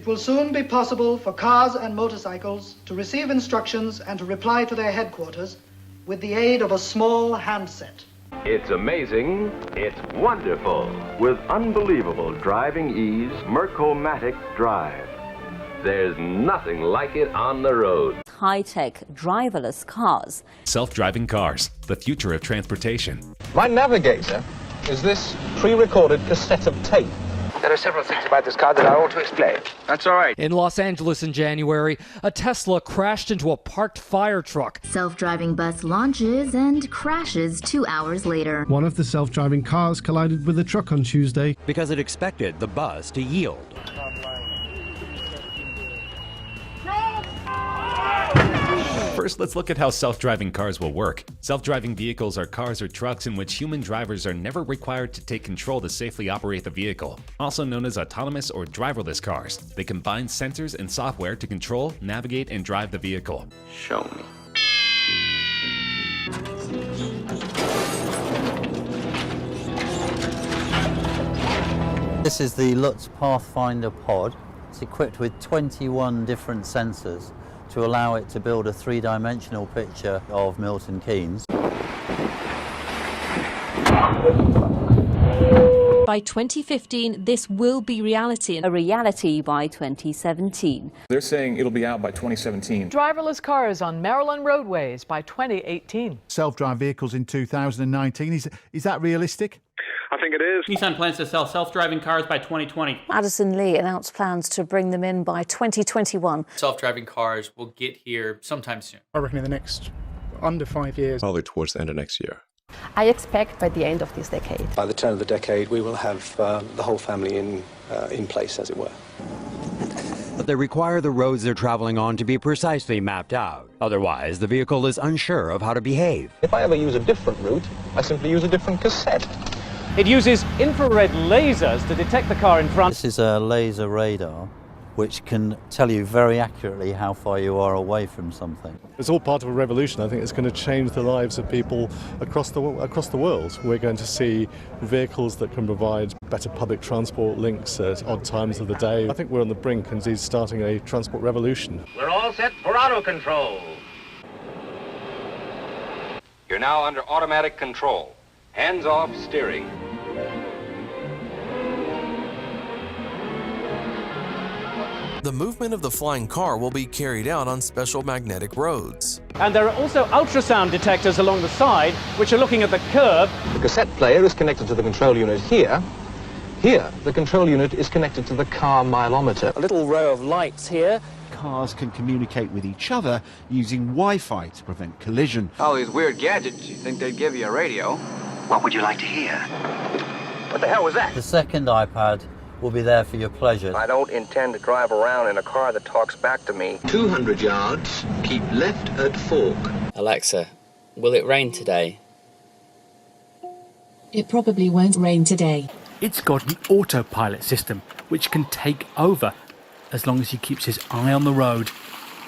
It will soon be possible for cars and motorcycles to receive instructions and to reply to their headquarters with the aid of a small handset. It's amazing, it's wonderful. With unbelievable driving ease, Mercomatic Drive. There's nothing like it on the road. High-tech driverless cars. Self-driving cars, the future of transportation. My navigator is this pre-recorded cassette of tape. There are several things about this car that I ought to explain. That's all right. In Los Angeles in January, a Tesla crashed into a parked fire truck. Self-driving bus launches and crashes 2 hours later. One of the self-driving cars collided with a truck on Tuesday because it expected the bus to yield. First, let's look at how self-driving cars will work. Self-driving vehicles are cars or trucks in which human drivers are never required to take control to safely operate the vehicle. Also known as autonomous or driverless cars. They combine sensors and software to control, navigate, and drive the vehicle. Show me. This is the Lutz Pathfinder pod. It's equipped with 21 different sensors to allow it to build a three-dimensional picture of Milton Keynes. By 2015, this will be reality. A reality by 2017. They're saying it'll be out by 2017. Driverless cars on Maryland roadways by 2018. Self-drive vehicles in 2019. Is that realistic? I think it is. Nissan plans to sell self-driving cars by 2020. Addison Lee announced plans to bring them in by 2021. Self-driving cars will get here sometime soon. I reckon in the next under 5 years. Probably towards the end of next year. I expect by the end of this decade. By the turn of the decade, we will have the whole family in place, as it were. But they require the roads they're traveling on to be precisely mapped out. Otherwise, the vehicle is unsure of how to behave. If I ever use a different route, I simply use a different cassette. It uses infrared lasers to detect the car in front. This is a laser radar which can tell you very accurately how far you are away from something. It's all part of a revolution. I think it's going to change the lives of people across the world. We're going to see vehicles that can provide better public transport links at odd times of the day. I think we're on the brink and indeed starting a transport revolution. We're all set for auto control. You're now under automatic control. Hands-off steering. The movement of the flying car will be carried out on special magnetic roads. And there are also ultrasound detectors along the side, which are looking at the curb. The cassette player is connected to the control unit here. Here, the control unit is connected to the car mileometer. A little row of lights here. Cars can communicate with each other using Wi-Fi to prevent collision. All these weird gadgets, you'd think they'd give you a radio. What would you like to hear? What the hell was that? The second iPad will be there for your pleasure. I don't intend to drive around in a car that talks back to me. 200 yards, keep left at fork. Alexa, will it rain today? It probably won't rain today. It's got an autopilot system which can take over as long as he keeps his eye on the road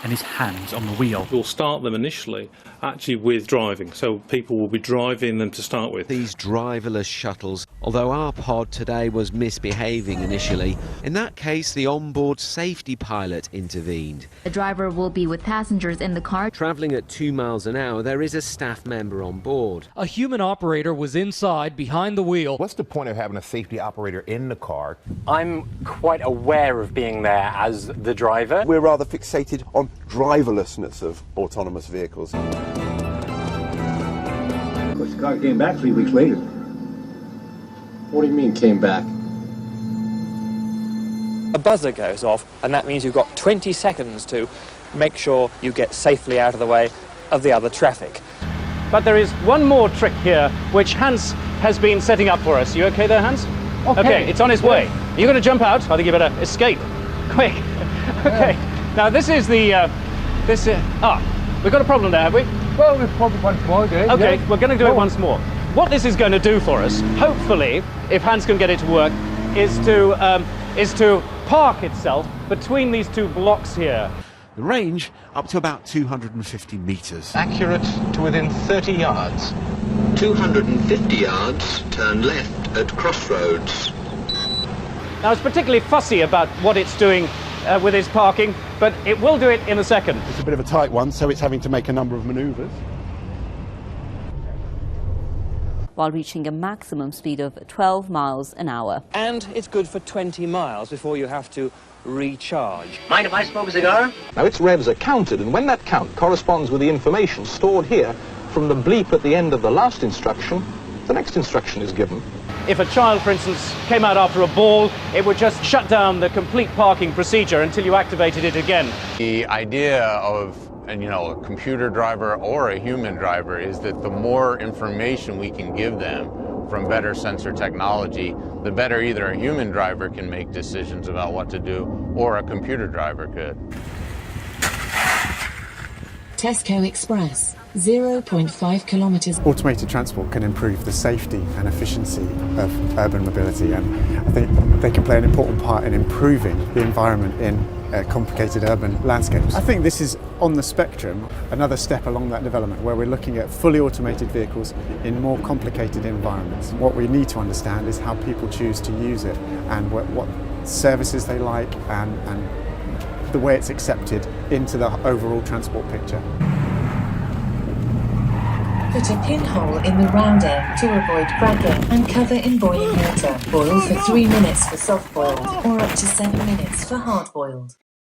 and his hands on the wheel. We'll start them initially actually with driving, so people will be driving them to start with. These driverless shuttles, although our pod today was misbehaving initially, in that case the onboard safety pilot intervened. The driver will be with passengers in the car. Travelling at 2 miles an hour, there is a staff member on board. A human operator was inside behind the wheel. What's the point of having a safety operator in the car? I'm quite aware of being there as the driver. We're rather fixated on driverlessness of autonomous vehicles. Of course, the car came back 3 weeks later. What do you mean, came back? A buzzer goes off, and that means you've got 20 seconds to make sure you get safely out of the way of the other traffic. But there is one more trick here, which Hans has been setting up for us. You okay there, Hans? Okay, it's on its way. Are you going to jump out? I think you better escape. Quick. Okay. Now this is the, we've got a problem there, have we? Well, we've probably once more again. Okay, yeah. We're going to do it once more. What this is going to do for us, hopefully, if Hans can get it to work, is to park itself between these two blocks here. The range up to about 250 metres. Accurate to within 30 yards. 250 yards, turn left at crossroads. Now it's particularly fussy about what it's doing with his parking, but it will do it in a second. It's a bit of a tight one, so it's having to make a number of manoeuvres. While reaching a maximum speed of 12 miles an hour. And it's good for 20 miles before you have to recharge. Mind if I smoke a cigar? Now its revs are counted, and when that count corresponds with the information stored here from the bleep at the end of the last instruction, the next instruction is given. If a child, for instance, came out after a ball, it would just shut down the complete parking procedure until you activated it again. The idea of a computer driver or a human driver is that the more information we can give them from better sensor technology, the better either a human driver can make decisions about what to do or a computer driver could. Tesco Express, 0.5 kilometres. Automated transport can improve the safety and efficiency of urban mobility, and I think they can play an important part in improving the environment in complicated urban landscapes. I think this is on the spectrum, another step along that development where we're looking at fully automated vehicles in more complicated environments. What we need to understand is how people choose to use it and what services they like and the way it's accepted into the overall transport picture. Put a pinhole in the rounder to avoid cracking and cover in boiling water. Boil for 3 minutes for soft-boiled or up to 7 minutes for hard-boiled.